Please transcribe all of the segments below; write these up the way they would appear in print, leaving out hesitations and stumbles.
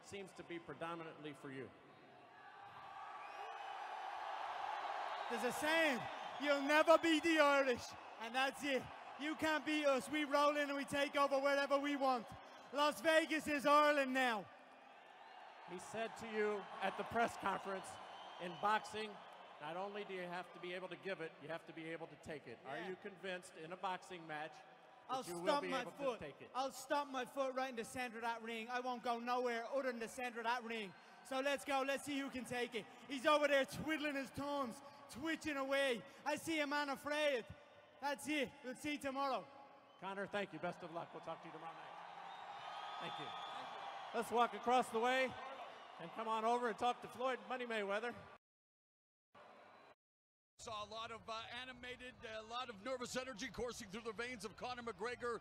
seems to be predominantly for you? There's a saying, you'll never beat the Irish, and that's it. You can't beat us. We roll in and we take over wherever we want. Las Vegas is Ireland now. He said to you at the press conference, in boxing, not only do you have to be able to give it, you have to be able to take it. Yeah. Are you convinced in a boxing match I'll that you will stomp be my able foot. to take it? I'll stomp my foot right in the center of that ring. I won't go nowhere other than the center of that ring. So let's go. Let's see who can take it. He's over there twiddling his thumbs, twitching away. I see a man afraid. That's it. We'll see tomorrow. Conor, thank you. Best of luck. We'll talk to you tomorrow night. Thank you. Let's walk across the way and come on over and talk to Floyd Money Mayweather. Saw a lot of animated, a lot of nervous energy coursing through the veins of Conor McGregor,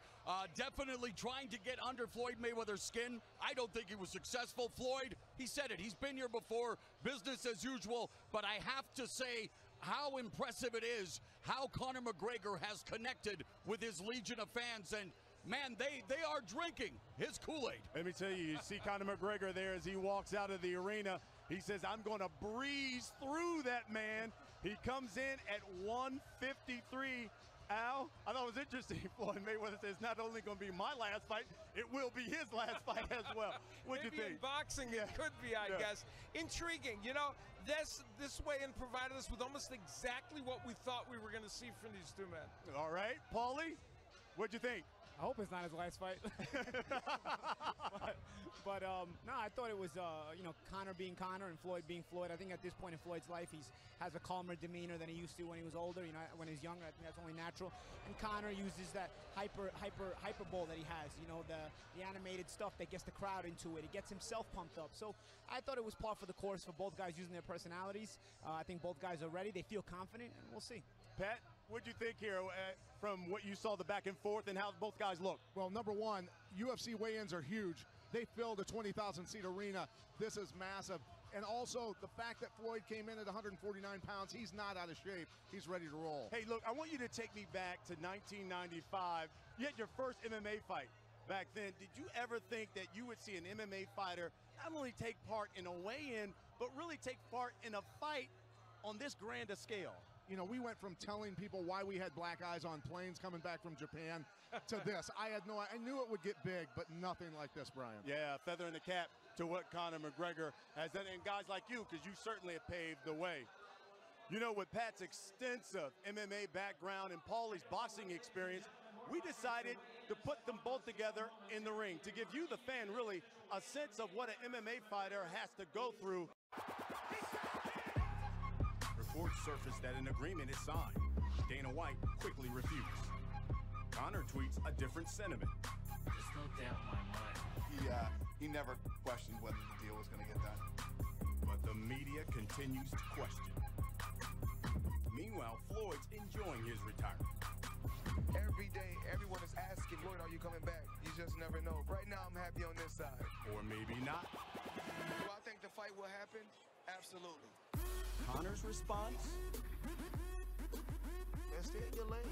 definitely trying to get under Floyd Mayweather's skin. I don't think he was successful. Floyd, he said it, he's been here before, business as usual, but I have to say how impressive it is how Conor McGregor has connected with his legion of fans, and man, they are drinking his Kool-Aid. Let me tell you see Conor McGregor there as he walks out of the arena. He says, I'm going to breeze through that man. He comes in at 153. Al, I thought it was interesting. Floyd Mayweather says, not only going to be my last fight, it will be his last fight as well. What'd you think? Maybe in boxing it could be, I guess. Intriguing. You know, this weigh-in provided us with almost exactly what we thought we were going to see from these two men. All right, Paulie, what'd you think? I hope it's not his last fight. but no, I thought it was, Conor being Conor and Floyd being Floyd. I think at this point in Floyd's life, he has a calmer demeanor than he used to when he was older. You know, when he's younger, I think that's only natural. And Conor uses that hyperbole that he has. You know, the animated stuff that gets the crowd into it. It gets himself pumped up. So I thought it was par for the course for both guys using their personalities. I think both guys are ready. They feel confident, and we'll see. Pat, what'd you think here from what you saw the back and forth and how both guys look? Well, number one, UFC weigh-ins are huge. They filled a 20,000-seat arena. This is massive. And also the fact that Floyd came in at 149 pounds, he's not out of shape. He's ready to roll. Hey, look, I want you to take me back to 1995. You had your first MMA fight back then. Did you ever think that you would see an MMA fighter not only take part in a weigh-in, but really take part in a fight on this grand a scale? You know, we went from telling people why we had black eyes on planes coming back from Japan to this. I knew it would get big, but nothing like this, Brian. Yeah, feather in the cap to what Conor McGregor has done, and guys like you, because you certainly have paved the way. You know, with Pat's extensive MMA background and Paulie's boxing experience, we decided to put them both together in the ring to give you, the fan, really a sense of what an MMA fighter has to go through. Reports surfaced that an agreement is signed. Dana White quickly refused. Conor tweets a different sentiment. There's no doubt in my mind. He never questioned whether the deal was going to get done. But the media continues to question. Meanwhile, Floyd's enjoying his retirement. Every day, everyone is asking, Floyd, are you coming back? You just never know. Right now, I'm happy on this side. Or maybe not. Do I think the fight will happen? Absolutely. Conor's response? Man, stay in your lane.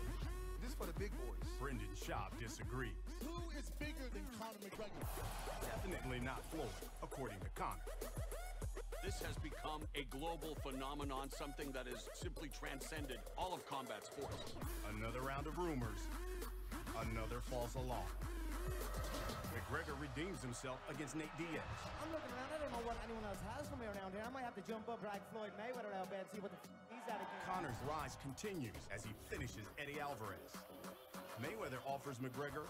This is for the big boys. Brendan Schaub disagrees. Who is bigger than Conor McGregor? Definitely not Floyd, according to Conor. This has become a global phenomenon, something that has simply transcended all of combat sports. Another round of rumors, another false alarm. McGregor redeems himself against Nate Diaz. I'm looking around. I don't know what anyone else has for me around here. I might have to jump up, drag Floyd Mayweather out of bed, see what the he's at again. Conor's rise continues as he finishes Eddie Alvarez. Mayweather offers McGregor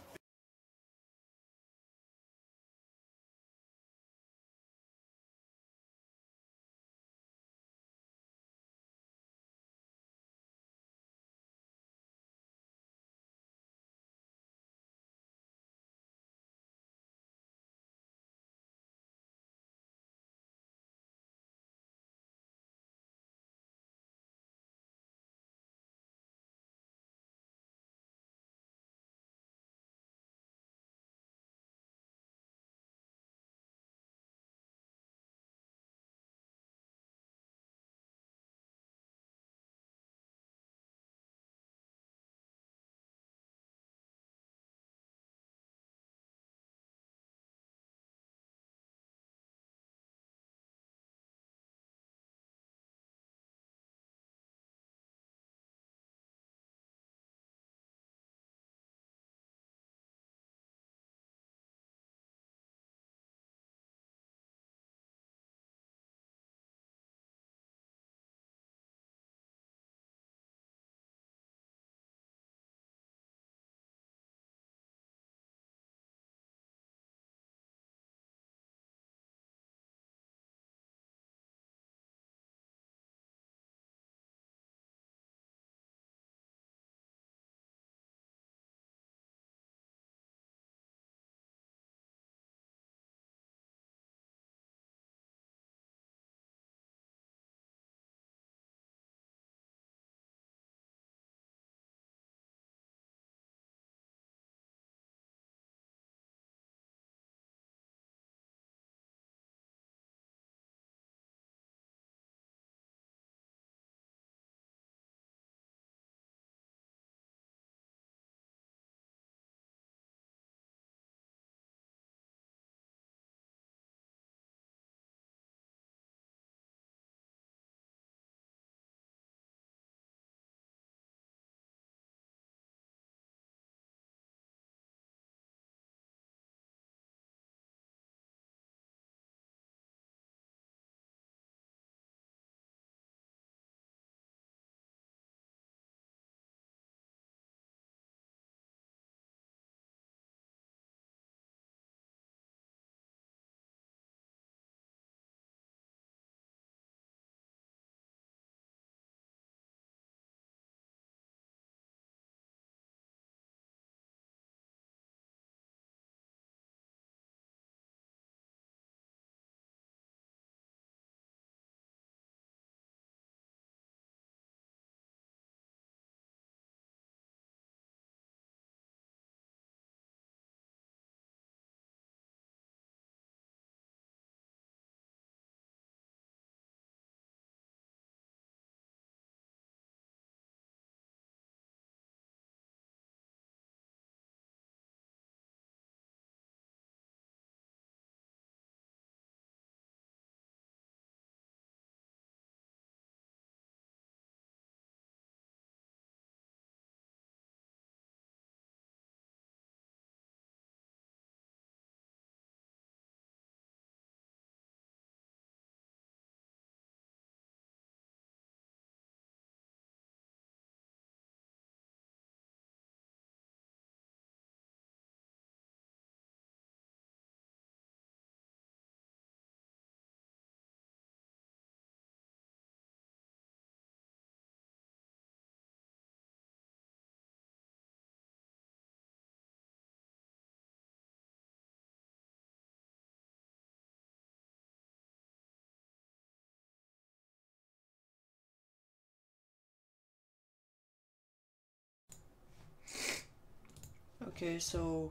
Okay, so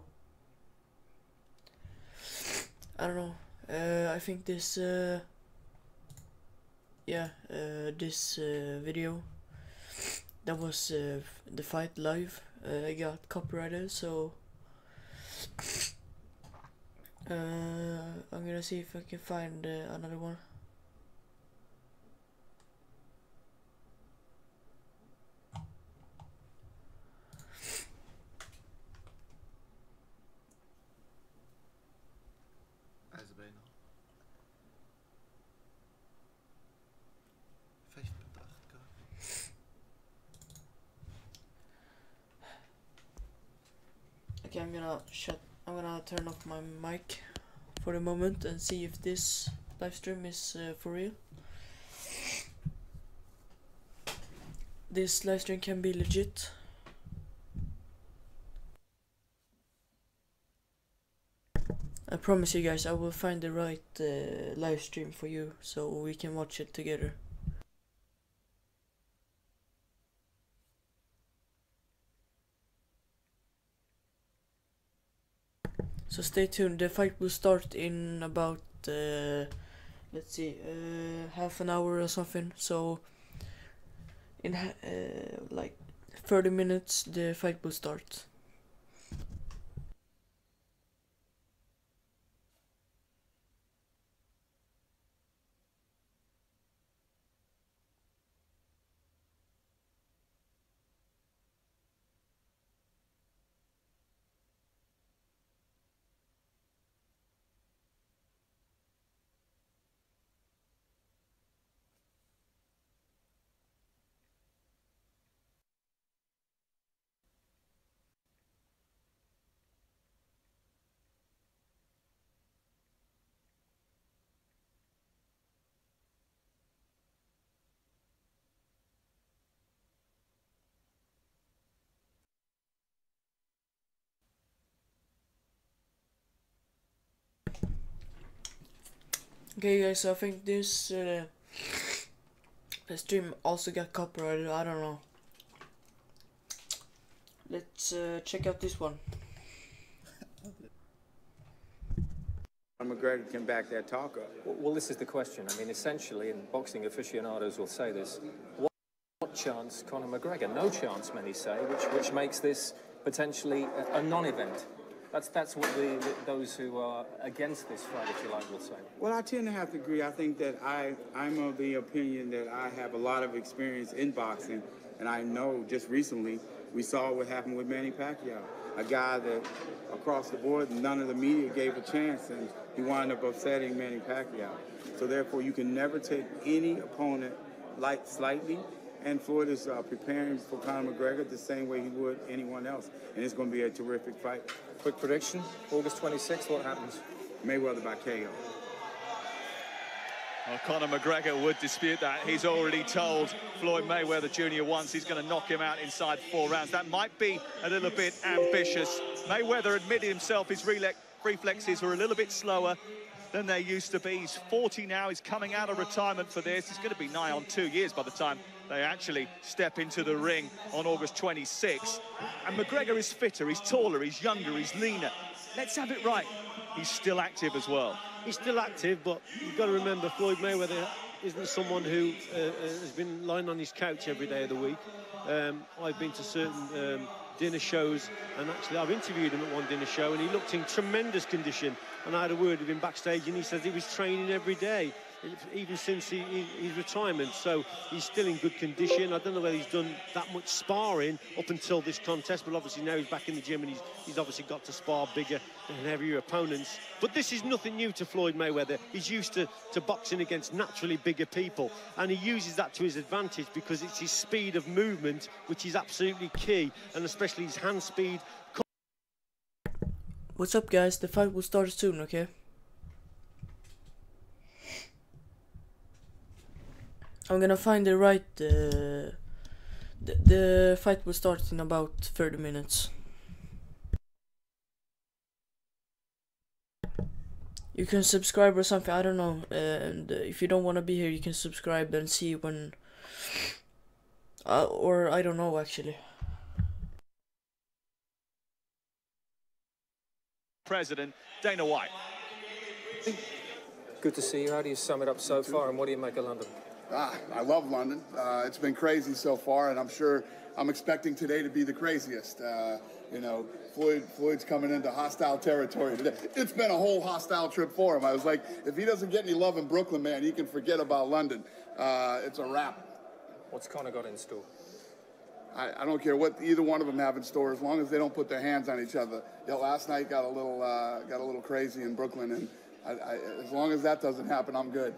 I don't know. I think this this video that was the fight live. I got copyrighted, so I'm gonna see if I can find another one. Okay, I'm gonna turn off my mic for a moment and see if this live stream is for real. This live stream can be legit. I promise you guys I will find the right live stream for you so we can watch it together. So stay tuned, the fight will start in about, let's see, half an hour or something. So in like 30 minutes the fight will start. Okay guys, so I think this the stream also got copyrighted, I don't know. Let's check out this one. McGregor can back that talk up. Well, this is the question. I mean, essentially, and boxing aficionados will say this, what chance Conor McGregor? No chance, many say, which makes this potentially a non-event. That's what those who are against this fight, if you like, will say. Well, I tend to have to agree. I think that I'm of the opinion that I have a lot of experience in boxing, and I know just recently we saw what happened with Manny Pacquiao, a guy that across the board none of the media gave a chance, and he wound up upsetting Manny Pacquiao. So therefore, you can never take any opponent slightly. And Floyd is preparing for Conor McGregor the same way he would anyone else, and it's going to be a terrific fight. Quick prediction, August 26th, what happens? Mayweather by KO. Well, Conor McGregor would dispute that. He's already told Floyd Mayweather Jr. once he's going to knock him out inside 4 rounds. That might be a little bit ambitious. Mayweather admitted himself his reflexes were a little bit slower than they used to be. He's 40 now, he's coming out of retirement for this. He's going to be nigh on 2 years by the time they actually step into the ring on August 26th. And McGregor is fitter, he's taller, he's younger, he's leaner. Let's have it right. He's still active as well. He's still active, but you've got to remember Floyd Mayweather isn't someone who has been lying on his couch every day of the week. I've been to certain dinner shows, and actually I've interviewed him at one dinner show, and he looked in tremendous condition. And I had a word with him backstage, and he says he was training every day, even since his retirement. So he's still in good condition. I don't know whether he's done that much sparring up until this contest, but obviously now he's back in the gym, and he's obviously got to spar bigger and heavier opponents. But this is nothing new to Floyd Mayweather. He's used to boxing against naturally bigger people, and he uses that to his advantage because it's his speed of movement which is absolutely key, and especially his hand speed. What's up guys, the fight will start soon, okay? I'm gonna find the right, the fight will start in about 30 minutes. You can subscribe or something, I don't know, and if you don't want to be here you can subscribe and see when, or I don't know actually. president, Dana White. Good to see you. How do you sum it up so far, and what do you make of London? I love London. It's been crazy so far, and I'm expecting today to be the craziest. You know, Floyd's coming into hostile territory today. It's been a whole hostile trip for him. I was like, if he doesn't get any love in Brooklyn, man, he can forget about London. It's a wrap. What's Conor got in store? I don't care what either one of them have in store, as long as they don't put their hands on each other. You know, last night got a little crazy in Brooklyn, and as long as that doesn't happen, I'm good.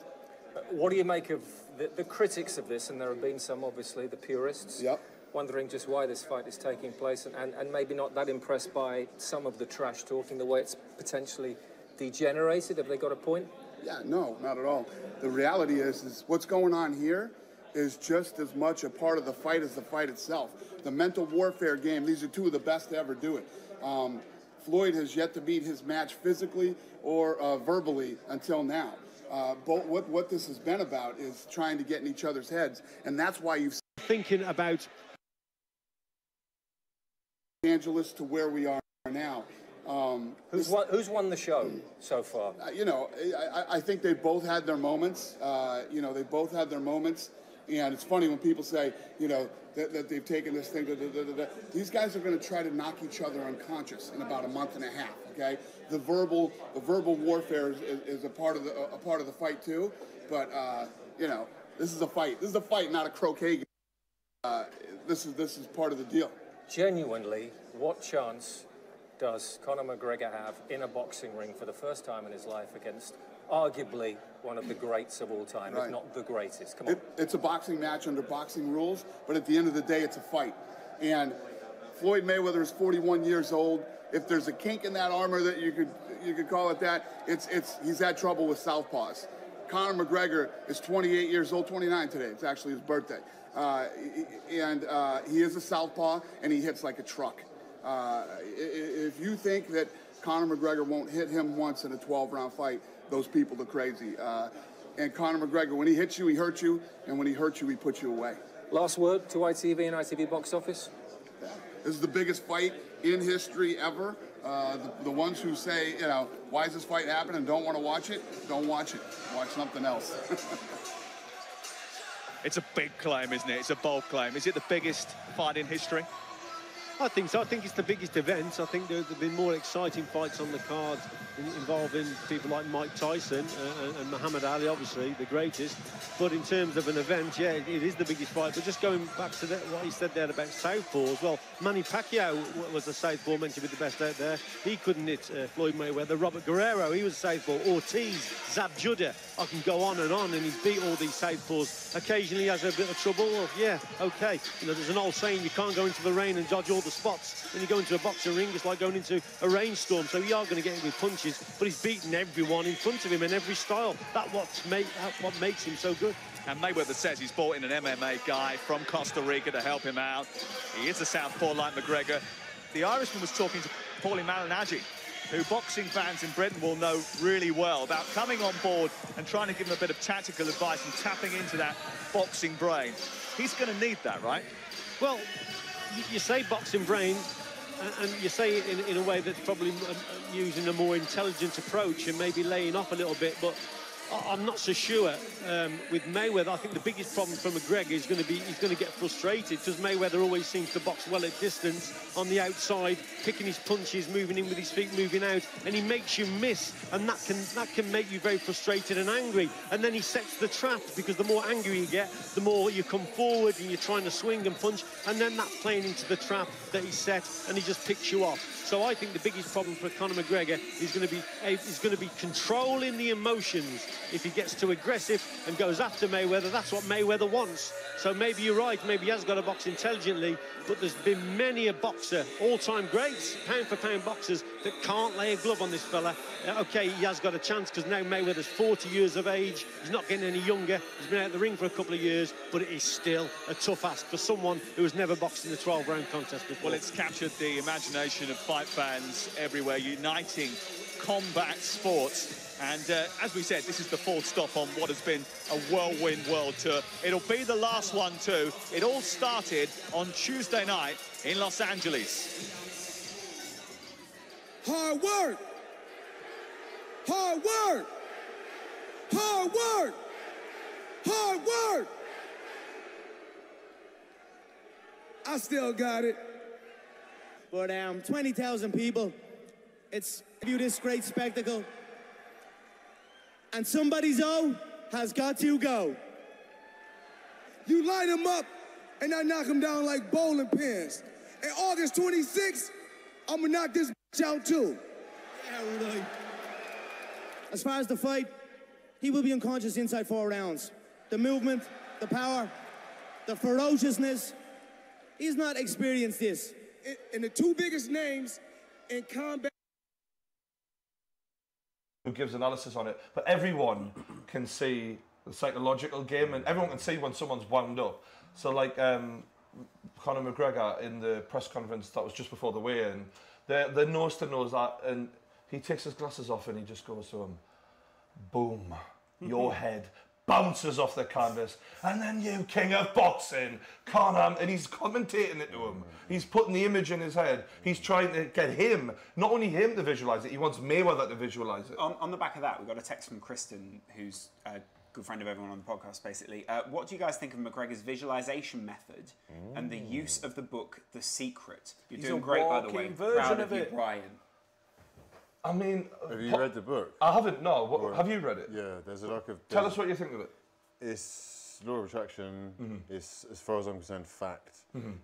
What do you make of the critics of this? And there have been some, obviously, the purists. Yep. Wondering just why this fight is taking place, and maybe not that impressed by some of the trash talking, the way it's potentially degenerated. Have they got a point? Yeah, no, not at all. The reality is what's going on here is just as much a part of the fight as the fight itself. The mental warfare game, these are two of the best to ever do it. Floyd has yet to beat his match physically or verbally until now. But what this has been about is trying to get in each other's heads, and that's why you've thinking about Angeles to where we are now. Who's won the show so far? You know, I think they both had their moments. You know, they both had their moments. And it's funny when people say, you know, that they've taken this thing. These guys are going to try to knock each other unconscious in about a month and a half. Okay, the verbal warfare is a part of the fight too. But you know, this is a fight. This is a fight, not a croquet game. This is part of the deal. Genuinely, what chance does Conor McGregor have in a boxing ring for the first time in his life against arguably one of the greats of all time, if not the greatest? Come on. It's a boxing match under boxing rules, but at the end of the day, it's a fight. And Floyd Mayweather is 41 years old. If there's a kink in that armor that you could call it that, he's had trouble with southpaws. Conor McGregor is 28 years old, 29 today. It's actually his birthday. And he is a southpaw, and he hits like a truck. If you think that Conor McGregor won't hit him once in a 12-round fight, those people are crazy. And Conor McGregor, when he hits you, he hurts you, and when he hurts you, he puts you away. Last word to ITV and ITV box office? This is the biggest fight in history ever. The ones who say, you know, why is this fight happening and don't want to watch it, don't watch it. Watch something else. It's a big claim, isn't it? It's a bold claim. Is it the biggest fight in history? I think so. I think it's the biggest event. I think there have been more exciting fights on the card involving people like Mike Tyson and Muhammad Ali, obviously, the greatest. But in terms of an event, yeah, it is the biggest fight. But just going back to what he said there about southpaw as well, Manny Pacquiao was a southpaw meant to be the best out there. He couldn't hit Floyd Mayweather. Robert Guerrero, he was a southpaw. Ortiz, Zab Judah, I can go on, and he's beat all these southpaws. Occasionally he has a bit of trouble. Well, yeah, okay. You know, there's an old saying, you can't go into the rain and dodge all the spots. When you go into a boxing ring, it's like going into a rainstorm. So you are going to get him with punches, but he's beaten everyone in front of him in every style. That's what makes him so good. And Mayweather says he's brought in an MMA guy from Costa Rica to help him out. He is a southpaw like McGregor. The Irishman was talking to Paulie Malignaggi, who boxing fans in Britain will know really well, about coming on board and trying to give him a bit of tactical advice and tapping into that boxing brain. He's going to need that, right? Well, you say boxing brain, and you say it in a way that's probably using a more intelligent approach and maybe laying off a little bit, but I'm not so sure with Mayweather. I think the biggest problem for McGregor is going to be he's going to get frustrated, because Mayweather always seems to box well at distance on the outside, picking his punches, moving in with his feet, moving out, and he makes you miss, and that can make you very frustrated and angry. And then he sets the trap, because the more angry you get, the more you come forward and you're trying to swing and punch, and then that's playing into the trap that he set, and he just picks you off. So I think the biggest problem for Conor McGregor is going to be controlling the emotions. If he gets too aggressive and goes after Mayweather, that's what Mayweather wants. So maybe you're right, maybe he has got to box intelligently, but there's been many a boxer, all-time greats, pound-for-pound boxers, that can't lay a glove on this fella. OK, he has got a chance, because now Mayweather's 40 years of age. He's not getting any younger. He's been out the ring for a couple of years, but it is still a tough ask for someone who has never boxed in a 12-round contest before. Well, it's captured the imagination of fight fans everywhere, uniting combat sports. And as we said, this is the fourth stop on what has been a whirlwind world tour. It'll be the last one too. It all started on Tuesday night in Los Angeles. Hard work Hard work. Hard work. Hard work. I still got it. But 20,000 people, it's view this great spectacle. And somebody's has got to go. You light them up and I knock them down like bowling pins. And August 26th, I'm gonna knock this bitch out too. Yeah, right. As far as the fight, he will be unconscious inside 4 rounds. The movement, the power, the ferociousness, he's not experienced this. And the 2 biggest names in combat. Who gives analysis on it, but everyone can see the psychological game, and everyone can see when someone's wound up. So like Conor McGregor in the press conference that was just before the weigh-in, they're nose to nose that, and he takes his glasses off and he just goes to him, boom, your head bounces off the canvas, and then you king of boxing, Conor, and he's commentating it to him. He's putting the image in his head. He's trying to get him, not only him to visualise it, he wants Mayweather to visualise it. On the back of that, we got a text from Kristen, who's a good friend of everyone on the podcast, basically. What do you guys think of McGregor's visualisation method and the use of the book The Secret? You're doing great, by the way. Proud of you, Brian. I mean... Have you read the book? I haven't, no. Have you read it? Yeah, there's a lot of... Tell us what you think of it. It's law of attraction. It's, as far as I'm concerned, fact.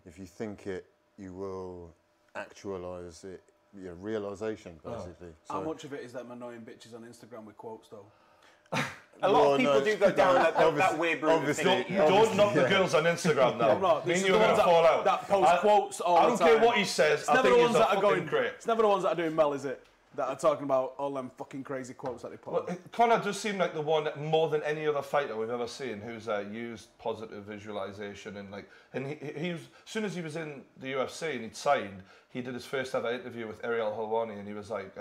If you think it, you will actualise it. Yeah, realisation, basically. So, how much of it is them annoying bitches on Instagram with quotes, though? A lot of people do go down that weird route. Don't knock the girls on Instagram now. I'm not. Me and you are going to fall out. That post quotes all the time. I don't care what he says. I think he's fucking great. It's never the ones that are doing well, is it? That are talking about all them fucking crazy quotes that they put. Well, Conor does seem like the one more than any other fighter we've ever seen who's used positive visualization and he was, as soon as he was in the UFC and he'd signed, he did his first ever interview with Ariel Helwani, and he was like,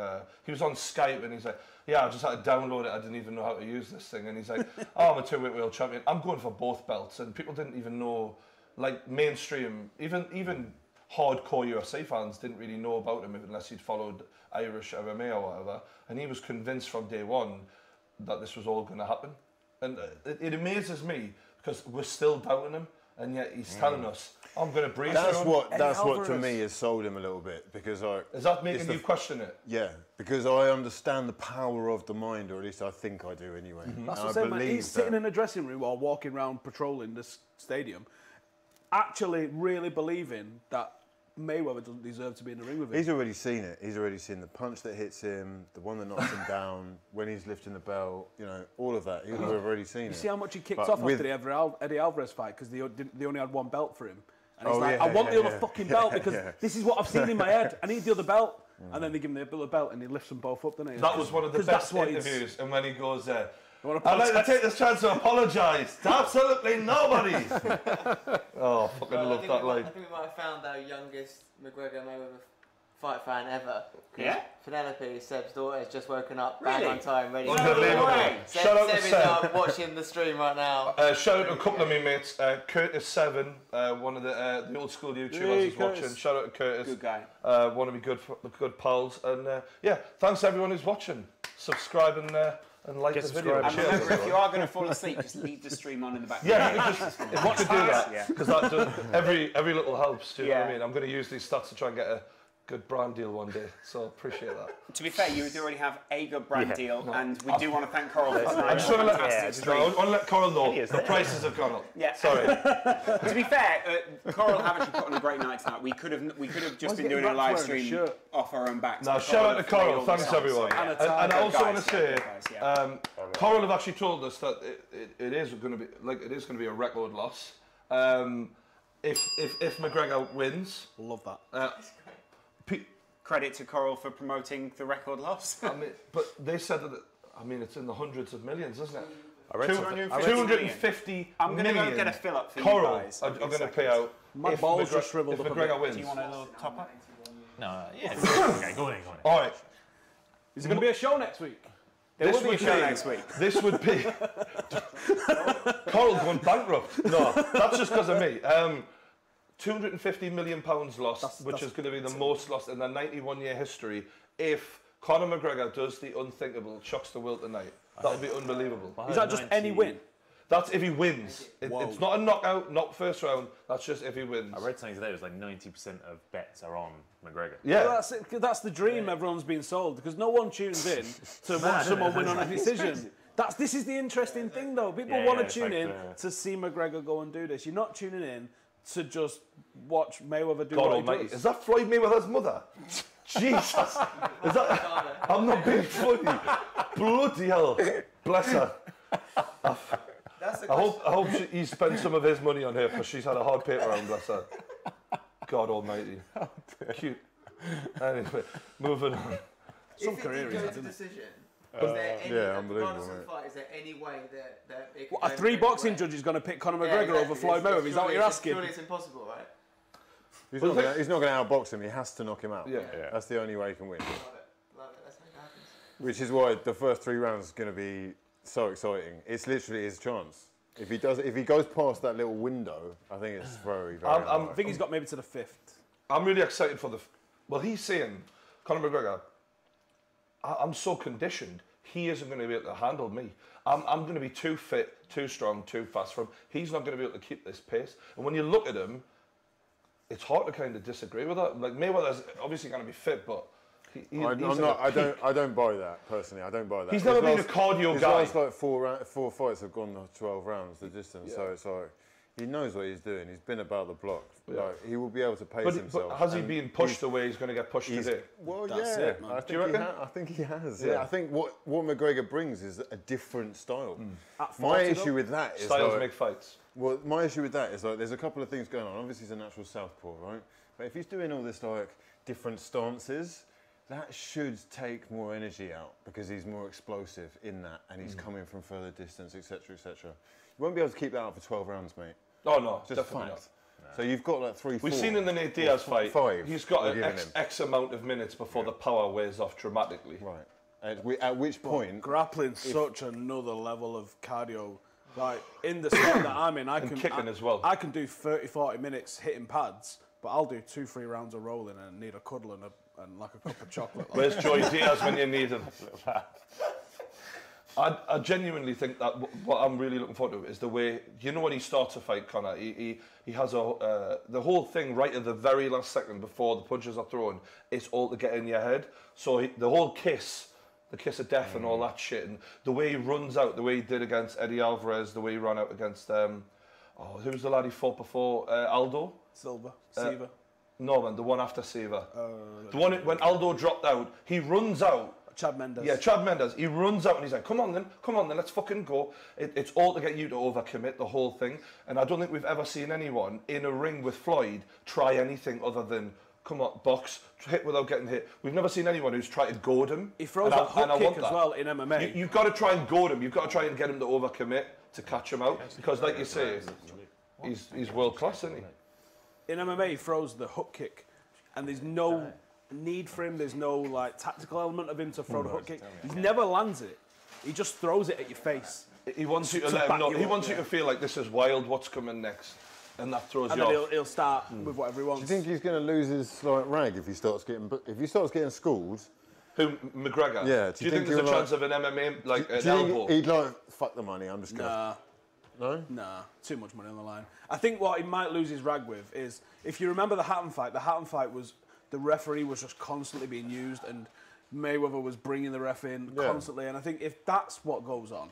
he was on Skype and he's like, yeah, I just had to download it. I didn't even know how to use this thing. And he's like, oh, I'm a 2-weight world champion. I'm going for both belts, and people didn't even know, like mainstream, even hardcore UFC fans didn't really know about him unless he'd followed Irish MMA or whatever, and he was convinced from day one that this was all going to happen. And it amazes me because we're still doubting him, and yet he's telling us, I'm going to breeze that's what to me has sold him a little bit, because is that making you question it? Yeah, because I understand the power of the mind, or at least I think I do anyway. That's what I'm saying, man. He's sitting in a dressing room or walking around patrolling this stadium, actually really believing that Mayweather doesn't deserve to be in the ring with him. He's already seen it. He's already seen the punch that hits him, the one that knocks him down, when he's lifting the belt, you know, all of that. He's already seen it. You see how much he kicked off after the Eddie Alvarez fight, because they only had one belt for him. And he's like, I want the other fucking belt, because this is what I've seen in my head. I need the other belt. And then they give him the other belt and he lifts them both up, doesn't he? That was one of the best interviews. And when he goes, I'd like to take this chance to apologise to absolutely nobody. Oh, fucking love that line. I think we might have found our youngest McGregor-Mayweather fight fan ever. Yeah? Penelope, Seb's daughter, has just woken up, Really? bang on time, ready Unbelievable. Shout out to Seb is Seb. watching the stream right now. Shout out to a couple of me mates. Curtis7, one of the old school YouTubers is watching. Shout out to Curtis. Good guy. One of my good pals. And yeah, thanks to everyone who's watching. Subscribe and like the video. And remember, if you are going to fall asleep, just leave the stream on in the background. Yeah, you could do that, because that does, every little helps. Do you know what I mean? I'm going to use these stats to try and get a good brand deal one day, so appreciate that. To be fair, you already have a good brand deal, and we do want to thank Coral for I'm just going to let Coral know the prices have gone up. Yeah. Sorry. To be fair, Coral have actually put on a great night tonight. We could have just been doing a live stream off our own backs. Now, shout out to Coral. Thanks, everyone. And I also want to say, Coral have actually told us that it is going to be a record loss. If McGregor wins, love that. Credit to Coral for promoting the record loss. I mean, but they said that. I mean, it's in the hundreds of millions, isn't it? 250 I'm going to go get a fill up for Coral you guys. are going to pay out. My balls just shriveled up. If McGregor wins. Do you want a little top up? No, yeah. Okay, go on. All right. Is there going to be a show next week? There will be a show next week. This would be Coral going bankrupt. No, that's just because of me. £250 million lost, which is going to be the most lost in their 91-year history if Conor McGregor does the unthinkable, shocks the world tonight. That would be unbelievable. Is that just any win? That's if he wins. It's not a knockout, not first round. That's just if he wins. I read something today. It was like 90% of bets are on McGregor. Yeah, well, that's the dream everyone's been sold, because no one tunes in to watch someone win on a decision. This is the interesting thing, though. People want to tune in to see McGregor go and do this. You're not tuning in to just watch Mayweather do what he does. Is that Floyd Mayweather's mother? Jesus. Is that? I'm not being funny. Bloody hell. Bless her. I hope he spent some of his money on her, because she's had a hard paper round, bless her. God almighty. Cute. Anyway, moving on. Some career he's had, isn't it? Unbelievable. Fight, is there any way that it a 3 boxing judge is going to pick Conor McGregor over Floyd Mayweather? Is that what you're asking? Surely it's impossible, right? He's not going to outbox him. He has to knock him out. Yeah. That's the only way he can win. Love it. That's how it happens. Which is why the first 3 rounds is going to be so exciting. It's literally his chance. If he goes past that little window, I think it's very, very I think he's got maybe to the 5th. I'm really excited for well, he's saying, Conor McGregor, I'm so conditioned, he isn't going to be able to handle me. I'm going to be too fit, too strong, too fast for him. He's not going to be able to keep this pace. And when you look at him, it's hard to kind of disagree with that. Like, Mayweather's obviously going to be fit, but I don't buy that personally. I don't buy that. He's never been a cardio guy. His last like 4 fights have gone 12 rounds the distance. So it's like he knows what he's doing. He's been about the block. Yeah. Like, he will be able to pace himself. But has he been pushed the way he's going to get pushed today? Well, That's yeah. it, man. I think he has. Yeah. I think what McGregor brings is a different style. My issue with that is styles make fights. Well, my issue with that is like there's a couple of things going on. Obviously, he's a natural southpaw, right? But if he's doing all this like different stances, that should take more energy out because he's more explosive in that, and he's coming from further distance, etc., etc. You won't be able to keep that up for 12 rounds, mate. Oh no, just definitely fact. not. So you've got like 3, 4. We've seen in the Nate Diaz fight, 5. he's got an X amount of minutes before the power wears off dramatically. Right. At which point, grappling's such another level of cardio. Like in the spot that I'm in, I can kicking as well. I can do 30-40 minutes hitting pads, but I'll do 2-3 rounds of rolling and need a cuddle and like a cup of chocolate. Where's Joy Diaz when you need him? I genuinely think that what I'm really looking forward to is the way, you know, when he starts a fight, Conor, he has the whole thing right at the very last second before the punches are thrown, it's all to get in your head. So the whole the kiss of death and all that shit, and the way he runs out, the way he did against Eddie Alvarez, the way he ran out against, who was the lad he fought before, Aldo? Silva. No, man, the one after Silva. The one when Aldo dropped out, he runs out. Chad Mendes. Yeah, Chad Mendes. He runs out and he's like, come on then, let's fucking go. It's all to get you to overcommit the whole thing. And I don't think we've ever seen anyone in a ring with Floyd try anything other than, come on, box, hit without getting hit. We've never seen anyone who's tried to goad him. He throws a hook kick as well in MMA. You've got to try and goad him. You've got to try and get him to overcommit to catch him out. Because like you say, he's world class, isn't he? In MMA, he throws the hook kick, and there's no need for him. There's no like tactical element of him to throw the hook kick. He never lands it. He just throws it at your face. He wants you to let him know. He wants you to feel like this is wild. What's coming next? And that throws you off. And then he'll start with whatever he wants. Do you think he's going to lose his rag if he starts getting schooled? Who, McGregor? Yeah. Do you think there's a chance of an MMA an elbow? He'd like fuck the money. I'm just going. No? Nah, too much money on the line. I think what he might lose his rag with is, if you remember the Hatton fight was, the referee was just constantly being used and Mayweather was bringing the ref in constantly. And I think if that's what goes on,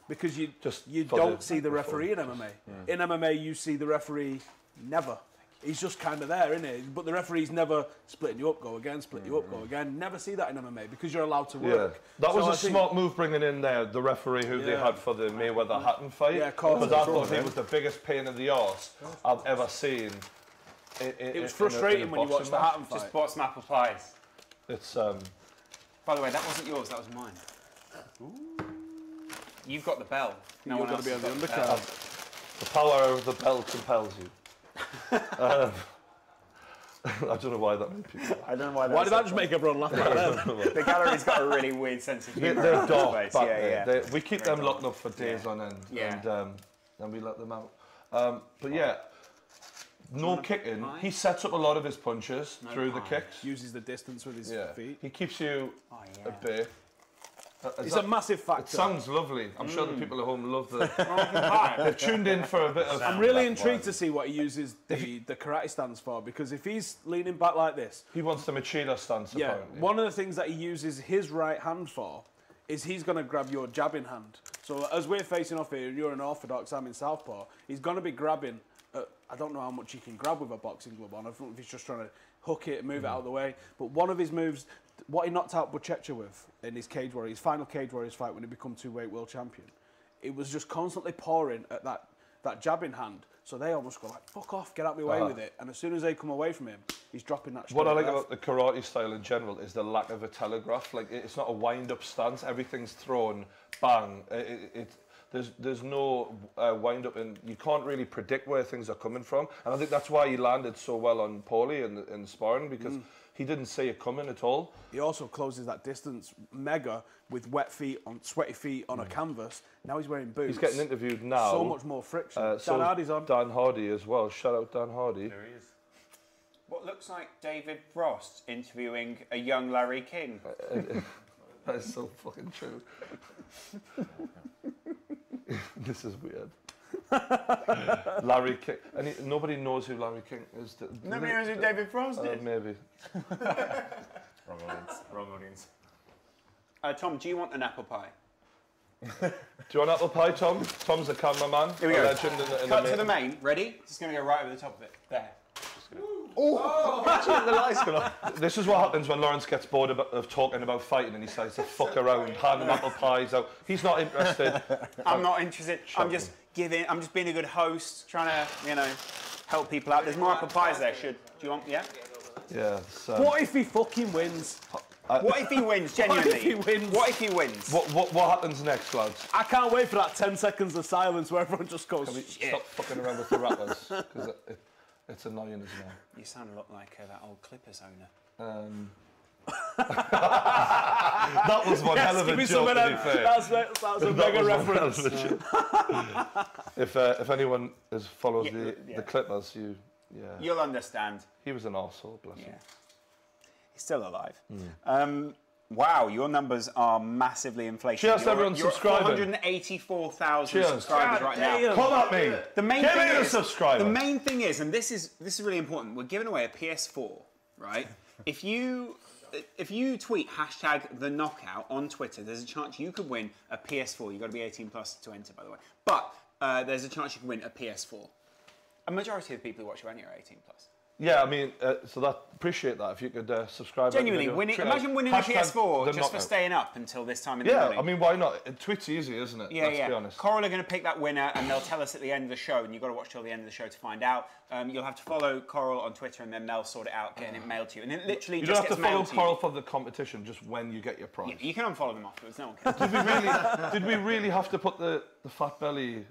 because you don't see the referee in MMA. In MMA, you see the referee never. He's just kind of there, isn't he? But the referee's never splitting you up, go again, split you up, go again. Never see that in MMA because you're allowed to work. Yeah. That was a smart move bringing in there the referee who they had for the Mayweather-Hatton fight. Yeah, of course. Because I thought he was the biggest pain in the arse I've ever seen. It was frustrating when you watched the Hatton fight. Just bot snap applies. It's By the way, that wasn't yours, that was mine. Ooh. You've got the bell. No one else has got the undercard. The power of the bell compels you. I don't know why that made people. I don't know why. Why did that just make everyone laugh like that? The gallery's got a really weird sense of humour. They're dark space. back there. We keep them locked up for days on end, and we let them out. But yeah, no kicking. He sets up a lot of his punches through the kicks. Uses the distance with his feet. He keeps you at bay. It's a massive factor. It sounds lovely. I'm sure the people at home love the... They've tuned in for a bit of... I'm really intrigued to see what he uses the karate stance for, because if he's leaning back like this... He wants the Machida stance, apparently. One of the things that he uses his right hand for is he's going to grab your jabbing hand. So as we're facing off here, you're an orthodox, I'm in southpaw, he's going to be grabbing... I don't know how much he can grab with a boxing glove on. I don't know if he's just trying to hook it and move it out of the way. But one of his moves, what he knocked out Buchecha with in his Cage Warriors, final Cage Warriors fight when he became two-weight world champion, it was just constantly pouring at that jabbing hand. So they almost go like, fuck off, get out of my way with it. And as soon as they come away from him, he's dropping that straight. What I like about the karate style in general is the lack of a telegraph. Like, it's not a wind-up stance. Everything's thrown, bang. There's no wind-up, and you can't really predict where things are coming from. And I think that's why he landed so well on Paulie in the sparring, because he didn't see it coming at all. He also closes that distance mega with sweaty feet on a canvas. Now he's wearing boots. He's getting interviewed now. So much more friction. So Dan Hardy's on. Dan Hardy as well. Shout out Dan Hardy. There he is. What looks like David Frost interviewing a young Larry King. That is so fucking true. This is weird. Larry King. Nobody knows who Larry King is. Nobody knows who David Frost is? Maybe. Wrong audience. Tom, do you want an apple pie? Do you want apple pie, Tom? Tom's a cameraman. Here we go. Legend Cut to the main. Ready? Just going to go right over the top of it. There. This is what happens when Lawrence gets bored of talking about fighting and he starts to fuck around, handing apple pies out. He's not interested. I'm not interested. I'm just being a good host, trying to, help people out. There's more apple pies there. Do you want? Yeah. Yeah. What if he fucking wins? What if he wins? Genuinely. What if he wins? What if he wins? What happens next, lads? I can't wait for that 10 seconds of silence where everyone just goes. Can we stop fucking around with the rappers? Because it's annoying, isn't it? You sound a lot like that old Clippers owner. That was one hell of a joke, to be fair. That was a mega reference. If anyone follows the Clippers, you'll understand. He was an arsehole, bless him. He's still alive. Wow, your numbers are massively inflated. Cheers to everyone subscribing. 484,000 subscribers right now. Come at me. The main Give thing me a is, subscriber. The main thing is, and this is really important, we're giving away a PS4, right? If you tweet #TheKnockout on Twitter, there's a chance you could win a PS4. You've got to be 18 plus to enter, by the way. But there's a chance you can win a PS4. A majority of the people who watch you only are 18 plus. Yeah, I mean, appreciate that if you could subscribe. Genuinely, imagine winning a PS4 just for staying up until this time in the morning. Yeah, I mean, why not? Tweet's easy, isn't it? Yeah, Let's be honest. Coral are going to pick that winner, and they'll tell us at the end of the show, and you've got to watch till the end of the show to find out. You'll have to follow Coral on Twitter, and then they'll sort it out, getting it mailed to you. And it literally you just don't have to follow Coral for the competition, just when you get your prize. Yeah, you can unfollow them afterwards, no one cares. Did we really have to put the fat belly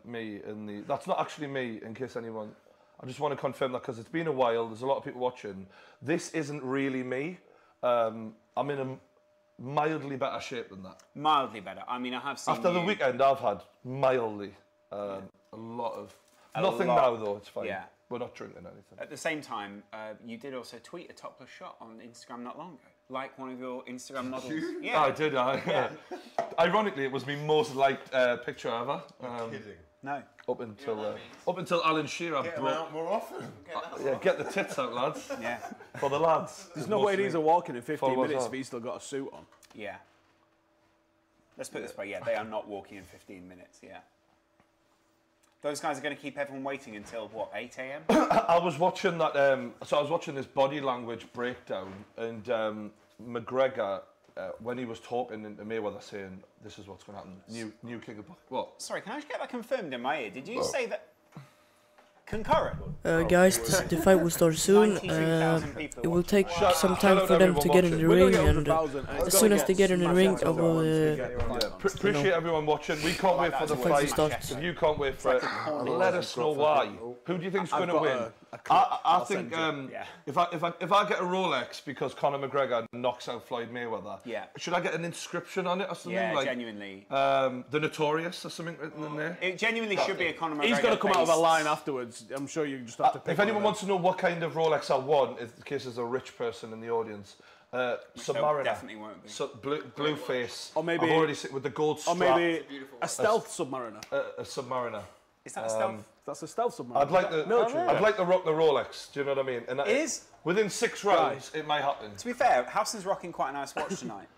me in the... That's not actually me, in case anyone... I just want to confirm that because it's been a while. There's a lot of people watching. This isn't really me. I'm in a mildly better shape than that. Mildly better. I mean, I have seen After the weekend, I've had mildly a lot of... Nothing now, though. It's fine. Yeah. We're not drinking anything. At the same time, you did also tweet a topless shot on Instagram not long ago. Like one of your Instagram models. Yeah. I did. Yeah. Ironically, it was my most liked picture ever. You're kidding. No. Up until Alan Shearer get them out more often. Get the tits out, lads. Yeah. For the lads. There's no way these are walking in 15 minutes if he's still got a suit on. Yeah. Let's put it this way. Yeah, they are not walking in 15 minutes. Yeah. Those guys are going to keep everyone waiting until what, 8 a.m. I was watching that. So I was watching this body language breakdown, and McGregor. When he was talking to Mayweather saying, this is what's going to happen, new king of boxing. What? Sorry, can I just get that confirmed in my ear? Did you say that concurrent? Guys, the fight will start soon. It will take some time for them to get in the ring, and as soon as they get in the ring, I will... appreciate everyone watching. We can't wait for the fight. If you can't wait for it, let us know why. Who do you think's going to win? I think if I get a Rolex because Conor McGregor knocks out Floyd Mayweather, should I get an inscription on it or something? Yeah, like, genuinely. The Notorious or something written in there? It genuinely should be a Conor McGregor. He's got to come out with a line afterwards. I'm sure you just have to pick. If anyone wants to know what kind of Rolex I want, in case there's a rich person in the audience, Submariner. Definitely won't be. Blue face. Or maybe I've already seen with the gold strap. Or maybe a stealth Submariner. A Submariner. Is that a stealth? That's a stealth Submariner. I'd like to rock the Rolex. Do you know what I mean? And It is. Within 6 rounds, it might happen. To be fair, Howson's rocking quite a nice watch tonight.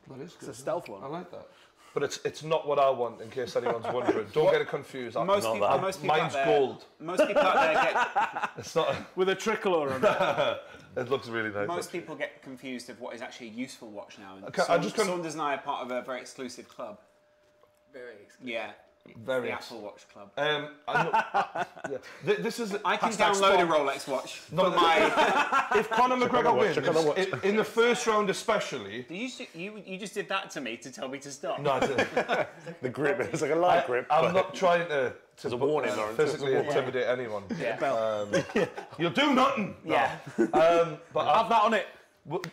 That is good. It's a stealth one. I like that. But it's not what I want, in case anyone's wondering. Don't get it confused. Most people Mine's out there, gold. Most people out there get. It's not. With a tricolor on it. It looks really nice. Most people get confused of what is actually a useful watch now. And Okay, Saunders and I are part of a very exclusive club. Very exclusive. Yeah. Very the Apple Watch Club. This is. I can download a Rolex watch for my. If Conor McGregor wins, in the first round especially. You just did that to me to tell me to stop. No, I didn't. The grip, it's like a live grip. I'm not trying to a warning, Lawrence. physically intimidate anyone. Yeah. You'll do nothing. Yeah. But have that on it.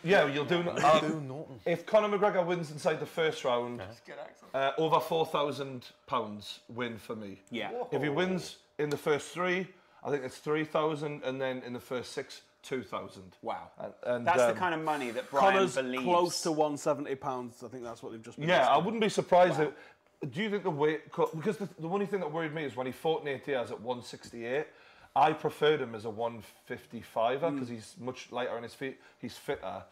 Yeah, you'll do nothing. If Conor McGregor wins inside the first round, over £4,000 win for me. Yeah. If he wins in the first 3, I think it's 3,000, and then in the first 6, 2,000. Wow. And that's the kind of money that Brian Connor's believes. close to £170. I think that's what they've just been. Yeah, I wouldn't be surprised. Wow. Do you think the weight cut? Because the only thing that worried me is when he fought Nate Diaz at 168. I preferred him as a 155er because he's much lighter on his feet. He's fitter,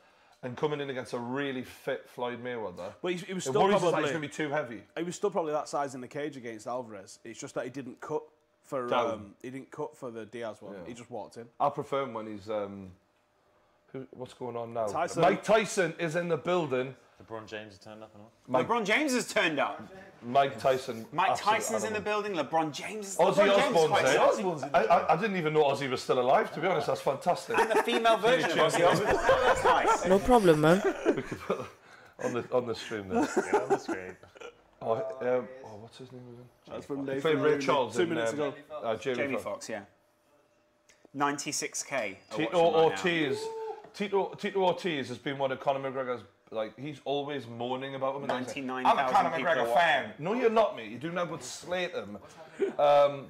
and coming in against a really fit Floyd Mayweather. But he was it still worries probably he's going to be too heavy. He was still probably that size in the cage against Alvarez. It's just that he didn't cut for the Diaz one. Yeah. He just walked in. I prefer him when he's what's going on now? Tyson. Mike Tyson is in the building. LeBron James has turned up and all. LeBron James has turned up. Mike Tyson. Mike Tyson's in the building. LeBron James. Ozzy Osbourne's there. I didn't even know Ozzy was still alive. To be honest, that's fantastic. And the female version of Ozzy Osbourne. That's nice. No problem, man. We could put on the stream there. Yeah, on the screen. What's his name again? That's from Dave. Ray Charles 2 minutes ago. Jamie Foxx, yeah. 96k. Tito Ortiz has been one of Conor McGregor's. Like, he's always moaning about him. 99,000 I'm a Conor people McGregor fan. No, you're not, mate. You do not but slate him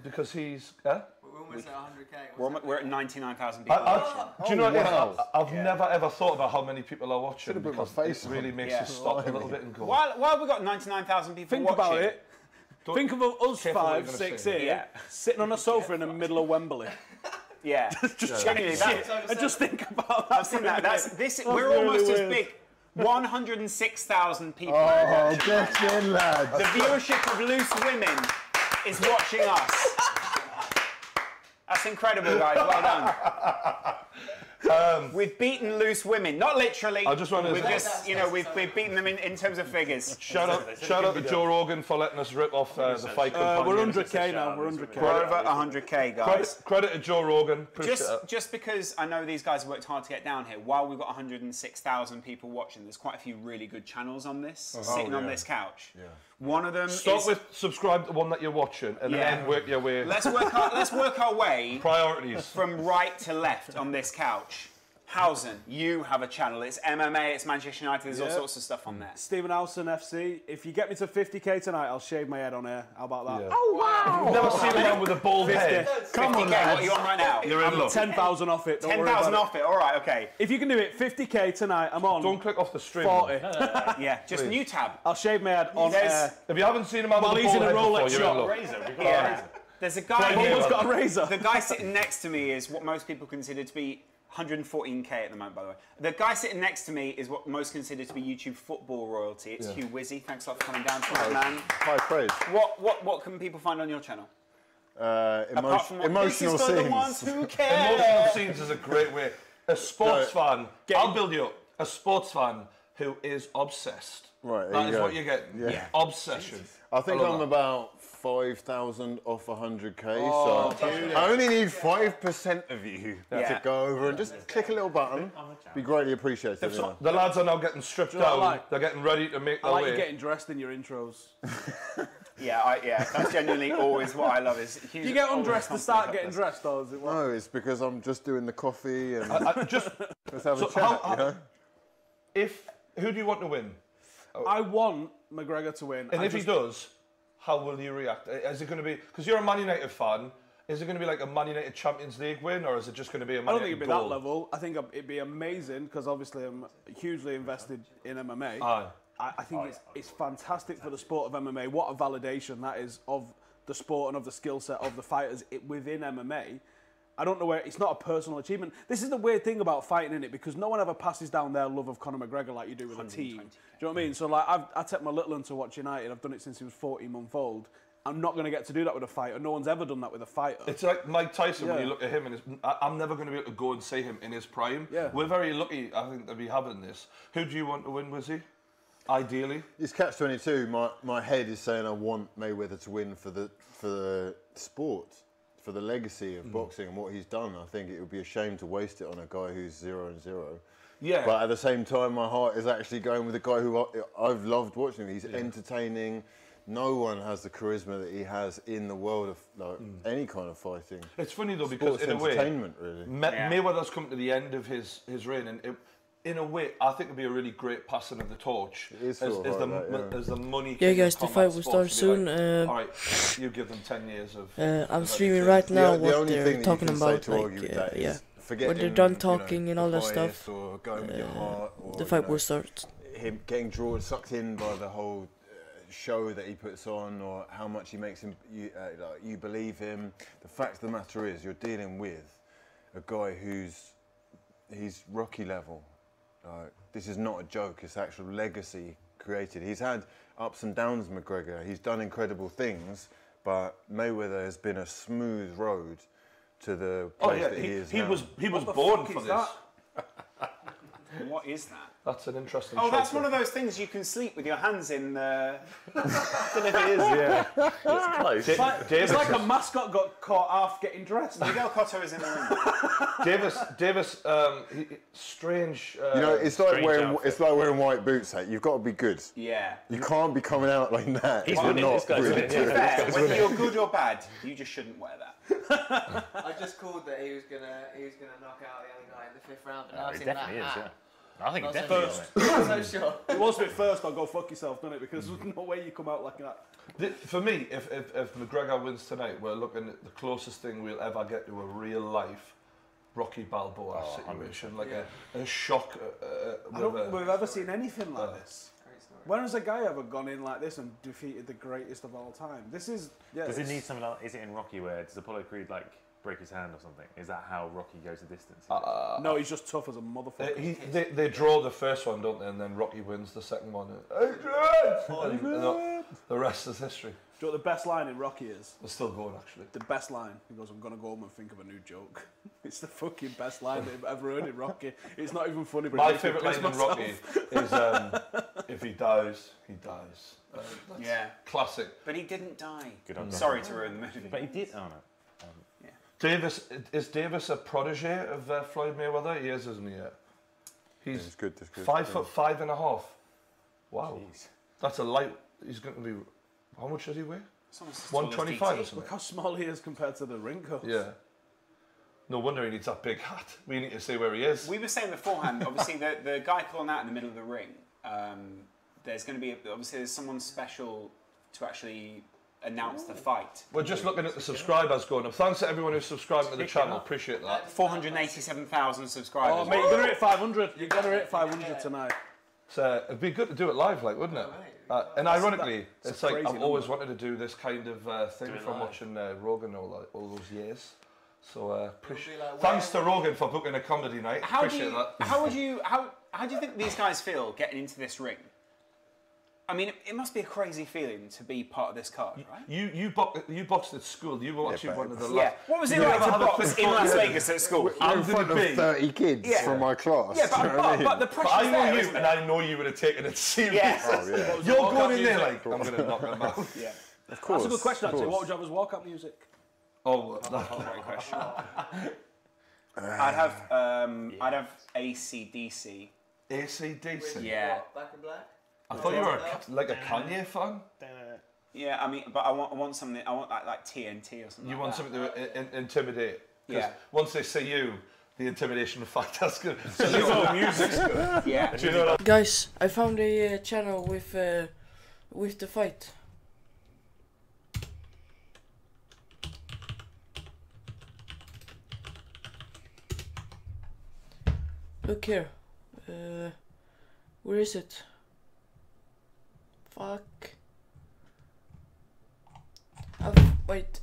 because he's. We're almost at 100k. We're at 99,000 people watching. Do you know what? I've never ever thought about how many people are watching because it really makes you stop a little bit and go. While we've got 99,000 people Think watching, about it. Think of us 5, 6 here, sitting on a sofa in the middle of Wembley. Yeah. Just checking shit. And just think about that. I've seen that. We're really almost weird. as big. 106,000 people. Oh, get in, lads. The viewership of Loose Women is watching us. That's incredible, guys. Well done. We've beaten Loose Women, not literally. I just want to. We've just, we've beaten them in terms of figures. Shout out to Joe Rogan for letting us rip off the fight companion. We're 100k now. We're 100k. We're over 100k, guys. Credit to Joe Rogan. Just because I know these guys have worked hard to get down here, while we've got 106,000 people watching, there's quite a few really good channels on this, sitting on this couch. Yeah. One of them Start with subscribe to the one that you're watching and then work your way. Let's work our way priorities from right to left on this couch. Howson, you have a channel. It's MMA, it's Manchester United, there's all sorts of stuff on there. Stephen Howson FC. If you get me to 50k tonight, I'll shave my head on air. How about that? Yeah. Oh, wow! You've never seen a man with a bald head. 50K, what are you on right now? You're in luck. 10,000 off it. 10,000 off it, all right, okay. If you can do it, 50k tonight, I'm on. Don't click off the stream. 40. Yeah, just new tab. I'll shave my head on air. If you haven't seen a man with a he's bald in a head Rolex before, shop. you're in luck. Yeah. There's a guy who's got a razor. The guy sitting next to me is what most people consider to be 114k at the moment, by the way. The guy sitting next to me is what most consider to be YouTube football royalty. It's Hugh Wizzy. Thanks a lot for coming down tonight, man. High praise. What can people find on your channel? Emotional this is for the ones scenes. who care. Emotional scenes is a great way. A sports fan. I'll build you up. A sports fan who is obsessed. Right, That is what you get. Yeah. Obsession. I think I'm about 5,000 off 100k, so I only need 5% of you to go over and just click a little button. Be greatly appreciated. The lads are now getting stripped down. They're getting ready to make their way. I like you getting dressed in your intros. Yeah, that's genuinely always what I love. Is do you get undressed to start getting dressed, or is it? No, it's because I'm just doing the coffee and just let's have a chat. You know? Who do you want to win? I want McGregor to win. And if he does, how will you react? Is it going to be because you're a Man United fan? Is it going to be like a Man United Champions League win, or is it just going to be a Man I don't United think it'd be goal? that level. I think it'd be amazing because obviously I'm hugely invested in MMA. Aye. I think it's fantastic for the sport of MMA. What a validation that is of the sport and of the skill set of the fighters within MMA. I don't know where it's not a personal achievement. This is the weird thing about fighting in it because no one ever passes down their love of Conor McGregor like you do with a team. Do you know what I mean? So like I take my little one to watch United. I've done it since he was 14 months old. I'm not going to get to do that with a fighter. No one's ever done that with a fighter. It's like Mike Tyson, when you look at him, and I'm never going to be able to go and see him in his prime. Yeah. We're very lucky, I think, to be having this. Who do you want to win, Wizzy? Ideally? It's catch-22. My head is saying I want Mayweather to win for the sport, for the legacy of boxing and what he's done. I think it would be a shame to waste it on a guy who's 0-0. Yeah. But at the same time, my heart is actually going with a guy who I've loved watching. He's entertaining. No one has the charisma that he has in the world of any kind of fighting. It's funny though, because in a way, entertainment, really. Mayweather's come to the end of his reign, and in a way, I think it'd be a really great passing of the torch. It is as the money. Yeah, guys, the fight will start soon. Like, all right, you give them 10 years of. I'm streaming right now what they're talking about, like, when they're done talking and all that stuff, or going with your heart, or, the fight will start. Him getting drawn, sucked in by the whole show that he puts on, or how much he makes him you believe him. The fact of the matter is, you're dealing with a guy he's Rocky level. This is not a joke. It's actual legacy created. He's had ups and downs, McGregor. He's done incredible things, but Mayweather has been a smooth road to the place that he is now. He was born for this. What is that? That's an interesting. Oh, that's one of those things you can sleep with your hands in. I don't know if it is. Yeah, it's close. It's like a mascot got caught off getting dressed. Miguel Cotto is in the room. Davis, strange. You know, it's like wearing white boots. Hey? You've got to be good. Yeah. You can't be coming out like that. He's winning. To be fair, whether you're good or bad, you just shouldn't wear that. I just called that he was gonna knock out the other guy in the 5th round, and No, I've he seen definitely that. is, yeah. I think Not it's so definitely sure. Not so sure. It was a bit first, I'll go fuck yourself, doesn't it? Because there's no way you come out like that. For me, if McGregor wins tonight, we're looking at the closest thing we'll ever get to a real life Rocky Balboa situation, like a shock. I don't think we've ever seen anything like this. When has a guy ever gone in like this and defeated the greatest of all time? This is. Yeah, does it need something like? Is it in Rocky where does Apollo Creed like break his hand or something? Is that how Rocky goes the distance? No, he's just tough as a motherfucker. They draw the first one, don't they? And then Rocky wins the second one. And the rest is history. Do you know what the best line in Rocky is? We're still going, actually. The best line. He goes, "I'm gonna go home and think of a new joke." It's the fucking best line that I've ever heard in Rocky. It's not even funny. But my favourite line in Rocky is if he dies, he dies. Yeah, classic. But he didn't die. Good on Sorry to ruin the movie. But he did. Oh no. Is Davis a protege of Floyd Mayweather? He is, isn't he? He's good. 5'5.5". Wow, Jeez. That's a light. He's going to be. How much does he weigh? 125 or something. Look how small he is compared to the ring coach. Yeah. No wonder he needs that big hat. We need to see where he is. We were saying beforehand, obviously, the guy calling out in the middle of the ring, there's going to be, obviously, there's someone special to actually announce the fight. We're just looking at the subscribers going up. Thanks to everyone who's subscribed to the channel. Appreciate that. 487,000 subscribers. Oh, mate, you're going to hit 500. You're going to hit 500 tonight. So it'd be good to do it live, like, wouldn't it? And ironically, it's like I've always wanted to do this kind of thing from watching Rogan all those years. So thanks to Rogan for booking a comedy night. Appreciate that. How do you think these guys feel getting into this ring? I mean, it must be a crazy feeling to be part of this card, right? You boxed at school. You were actually one of the last. Yeah. What was it like to box in Las Vegas at school? I'm in front of 30 kids from my class. Yeah, but the pressure. I know you, and I know you would have taken it seriously. Yeah. You're going in there like, I'm going to knock them out. Yeah. Of course. That's a good question, actually. What would you have as walkout music? Oh, that's a great question. I'd have AC/DC. AC/DC? Yeah. Black and Black? I thought you were like a Kanye fan. Yeah, I mean, but I want something. I want like TNT or something. You want something to intimidate. Yeah. Once they see you, the intimidation factor's good. So the music's good. Yeah. Do you know what Guys, I found a channel with the fight. Look here. Where is it? Fuck. Wait.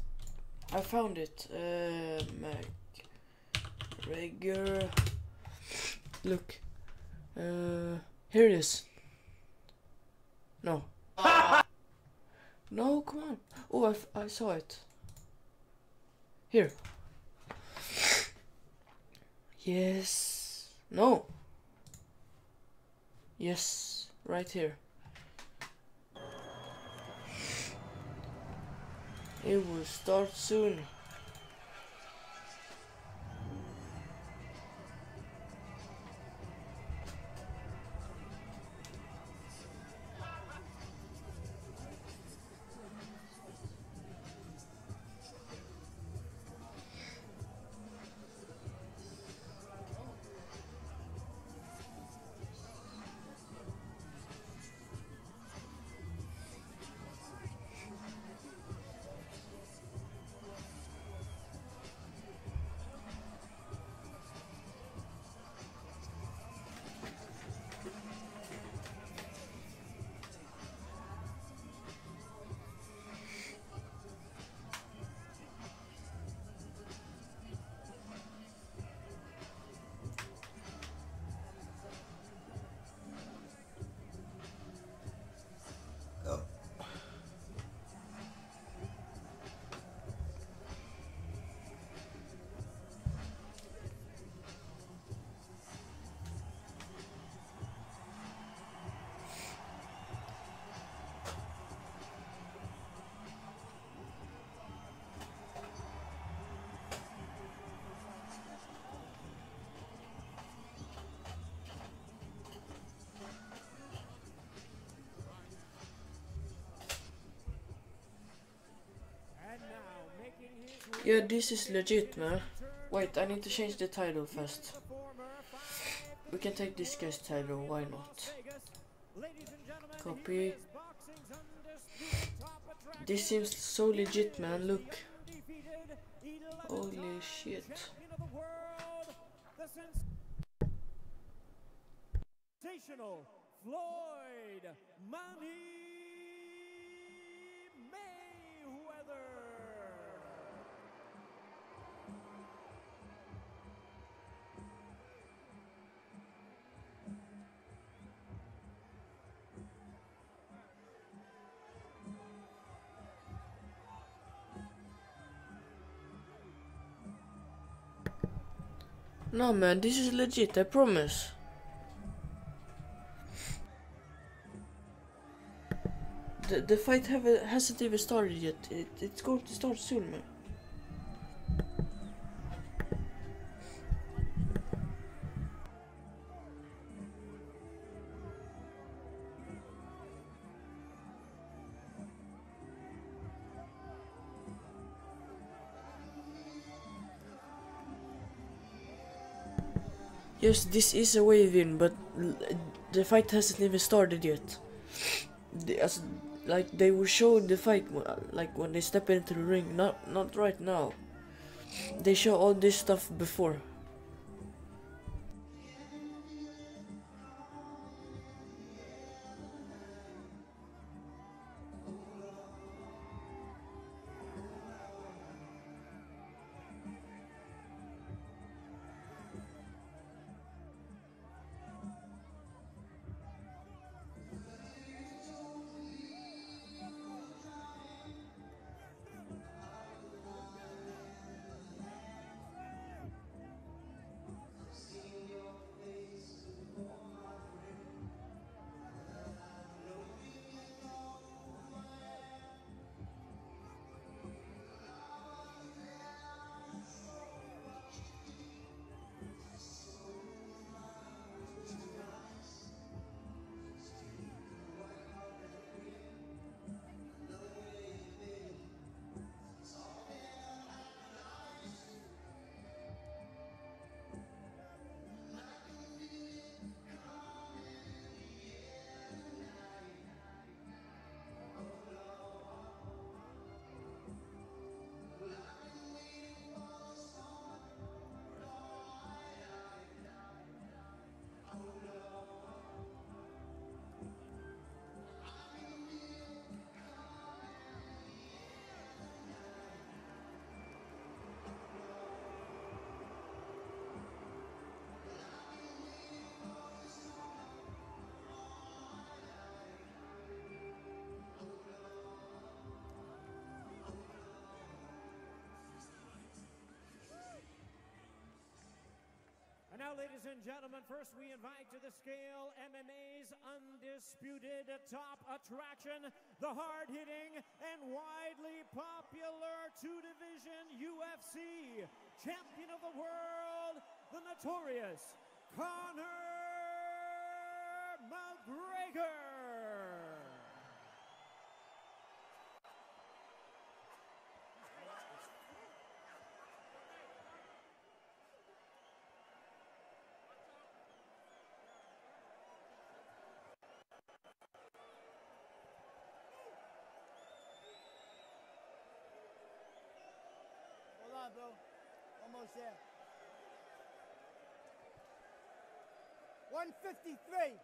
I found it. McGregor. Look. Here it is. No. No, come on. Oh, I saw it. Here. Yes. No. Yes. Right here. It will start soon. Yeah, this is legit, man. Wait, I need to change the title first. We can take this guy's title, why not? Copy. This seems so legit, man, look. Holy shit. Sensational Floyd Money Mayweather. No, man, this is legit, I promise. The fight hasn't even started yet. It's going to start soon, man. Yes, this is a wave-in, but the fight hasn't even started yet. Like they will show the fight, like when they step into the ring. Not right now. They show all this stuff before. now, ladies and gentlemen, first we invite to the scale MMA's undisputed top attraction, the hard-hitting and widely popular two-division UFC champion of the world, the notorious Conor McGregor. Hold on, bro. Almost there. 153.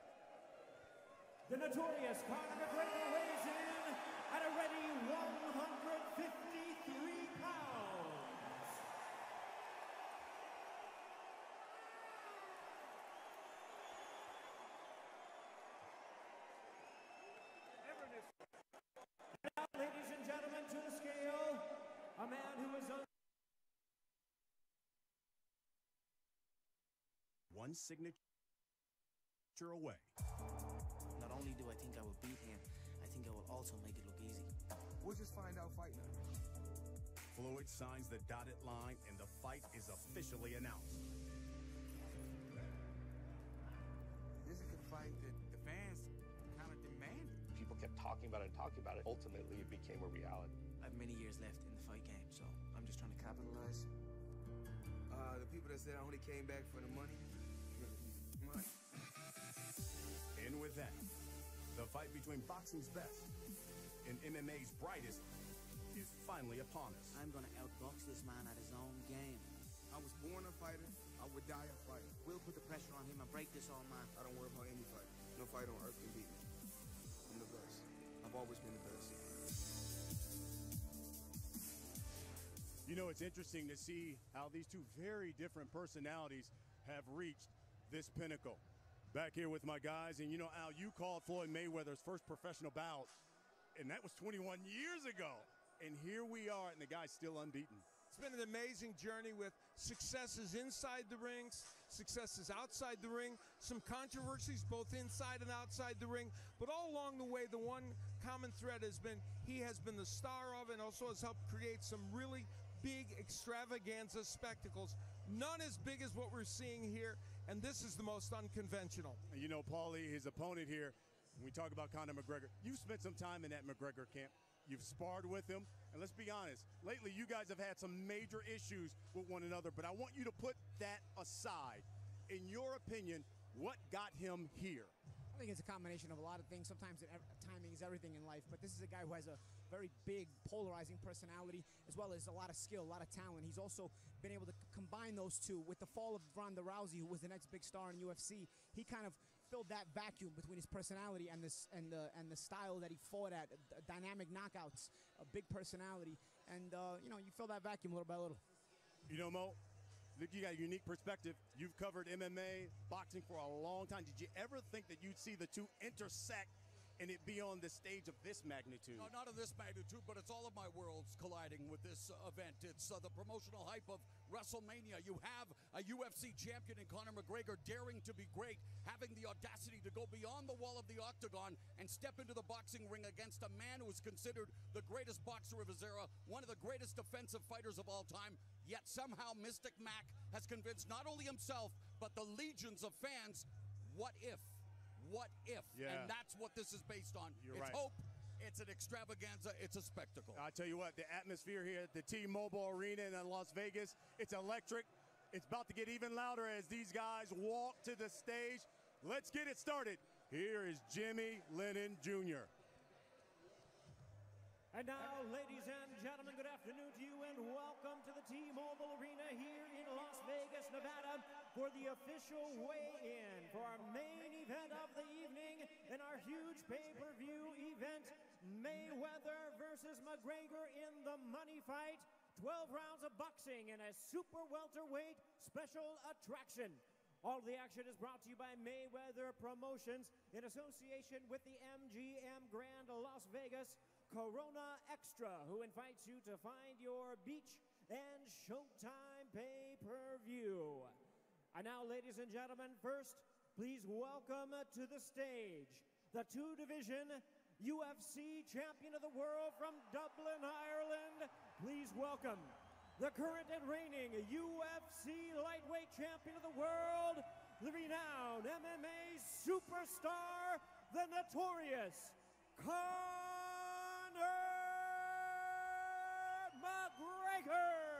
The notorious Conor McGregor weighs in at a ready 153 pounds. Now, ladies and gentlemen, to the scale, a man who is one signature away. Not only do I think I will beat him, I think I will also make it look easy. We'll just find out fight night. Floyd signs the dotted line and the fight is officially announced. This is the fight that the fans kind of demanded. People kept talking about it and talking about it. Ultimately, it became a reality. I have many years left in the fight game, so I'm just trying to capitalize. The people that said I only came back for the money. And with that, the fight between boxing's best and MMA's brightest is finally upon us. I'm gonna outbox this man at his own game. I was born a fighter. I would die a fighter. We'll put the pressure on him and break this all man. I don't worry about any fight. No fight on earth can beat me. I'm the best. I've always been the best. You know, it's interesting to see how these two very different personalities have reached this pinnacle. Back here with my guys, and you know, Al, you called Floyd Mayweather's first professional bout, and that was 21 years ago. And here we are, and the guy's still unbeaten. It's been an amazing journey with successes inside the rings, successes outside the ring, some controversies both inside and outside the ring, but all along the way, the one common thread has been he has been the star of and also has helped create some really big extravaganza spectacles. None as big as what we're seeing here, and this is the most unconventional. You know, Paulie, his opponent here, when we talk about Conor McGregor, you've spent some time in that McGregor camp. You've sparred with him, and let's be honest, lately you guys have had some major issues with one another, but I want you to put that aside. In your opinion, what got him here? I think it's a combination of a lot of things. Sometimes timing is everything in life, but this is a guy who has a very big, polarizing personality, as well as a lot of skill, a lot of talent. He's also been able to combine those two. With the fall of Ronda Rousey, who was the next big star in UFC, he kind of filled that vacuum between his personality and the style that he fought at, dynamic knockouts, a big personality, and you know, you fill that vacuum little by little. You know, Mo, look, you got a unique perspective. You've covered MMA, boxing for a long time. Did you ever think that you'd see the two intersect and it be on the stage of this magnitude? No, not of this magnitude, but it's all of my worlds colliding with this event. It's the promotional hype of WrestleMania. You have a UFC champion in Conor McGregor daring to be great, having the audacity to go beyond the wall of the octagon and step into the boxing ring against a man who is considered the greatest boxer of his era, one of the greatest defensive fighters of all time. Yet somehow Mystic Mac has convinced not only himself, but the legions of fans, what if? What if? Yeah. And that's what this is based on. You're it's right. hope, it's an extravaganza, it's a spectacle. I tell you what, the atmosphere here at the T-Mobile Arena in Las Vegas, it's electric. It's about to get even louder as these guys walk to the stage. Let's get it started. Here is Jimmy Lennon Jr. And now, ladies and gentlemen, good afternoon to you and welcome to the T-Mobile Arena here in Las Vegas, Nevada for the official weigh-in for our main event of the evening and our huge pay-per-view event, Mayweather versus McGregor in the money fight. 12 rounds of boxing and a super welterweight special attraction. All of the action is brought to you by Mayweather Promotions in association with the MGM Grand Las Vegas Corona Extra, who invites you to find your beach and Showtime pay-per-view. And now, ladies and gentlemen, first, please welcome to the stage the two-division UFC champion of the world from Dublin, Ireland. Please welcome the current and reigning UFC lightweight champion of the world, the renowned MMA superstar, the notorious Conor McGregor.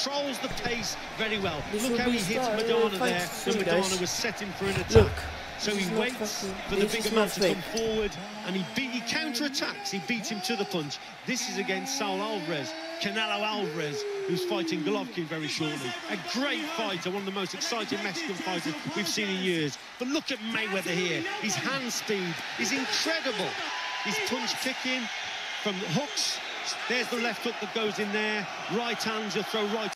Controls the pace very well. Look how he hits Madonna there. The Madonna was setting for an attack. Look, so he waits for the bigger man to come forward, and he counter-attacks. He beats him to the punch. This is against Saul Alvarez, Canelo Alvarez, who's fighting Golovkin very shortly. A great fighter, one of the most exciting Mexican fighters we've seen in years. But look at Mayweather here. His hand speed is incredible. His punch kicking from the hooks. There's the left hook that goes in there. Right hands, you'll throw right.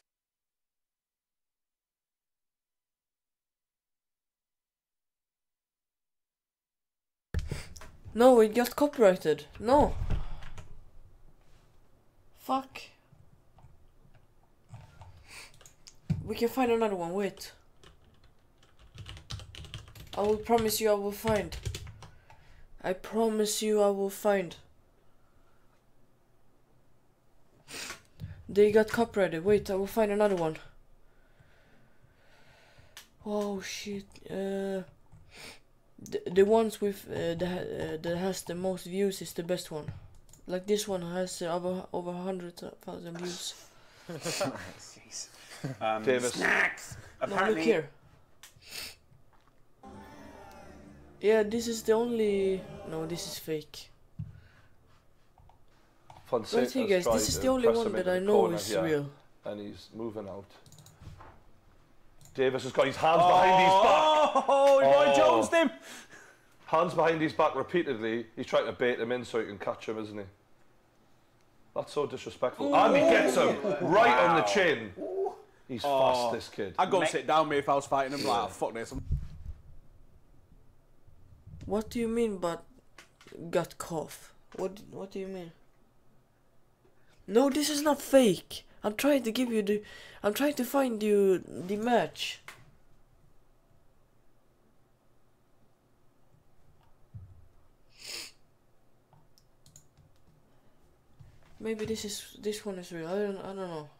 No, it got copyrighted. No. Fuck. We can find another one, wait. I will promise you I will find. I promise you I will find. They got copyrighted. Wait, I will find another one. Oh shit. The ones with that has the most views is the best one. Like this one has over 100,000 views. Jeez. Davis. Snacks. No, look here. Yeah, this is the only. No, this is fake. Right here, guys. This is the only one that I know is real. And he's moving out. Davis has got his hands behind his back. Oh, Roy Jones'd him. Hands behind his back repeatedly. He's trying to bait him in so he can catch him, isn't he? That's so disrespectful. And he gets him right on the chin. He's fast, this kid. I'd go and sit down, me, if I was fighting him. Like, oh, fuck this. What do you mean but got cough? What do you mean? No, this is not fake. I'm trying to give you the. I'm trying to find you the match. Maybe this one is real. I don't know.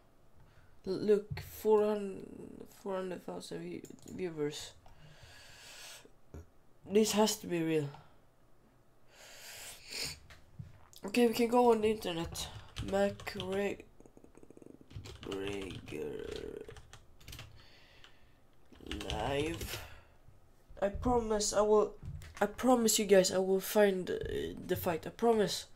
Look, 400,000 viewers. This has to be real. Okay, we can go on the internet. McGregor live. I promise you guys I will find the fight. I promise.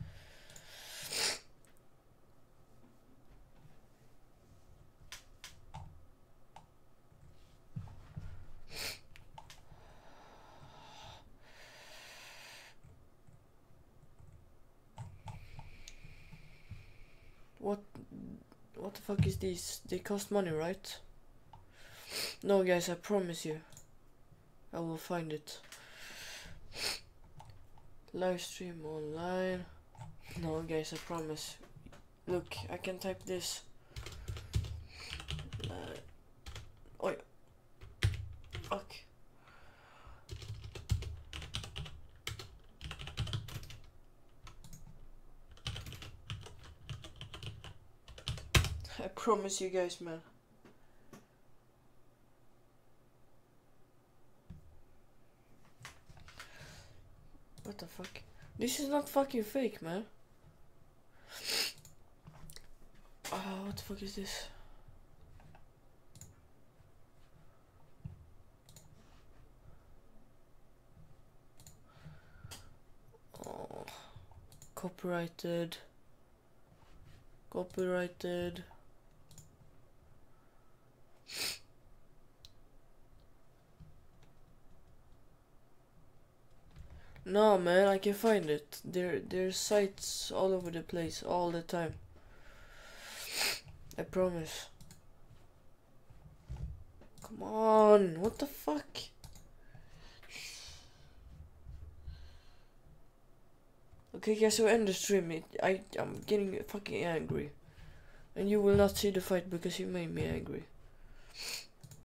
What the fuck is these? They cost money, right? No guys, I promise you I will find it. Live stream online. No guys, I promise. Look, I can type this. Oi. Fuck. I promise you guys, man. What the fuck? This is not fucking fake, man. What the fuck is this? Oh, copyrighted. Copyrighted. No man, I can find it. There's sites all over the place all the time. I promise. Come on, what the fuck? Okay guys, so end the stream. I'm getting fucking angry. And you will not see the fight because you made me angry.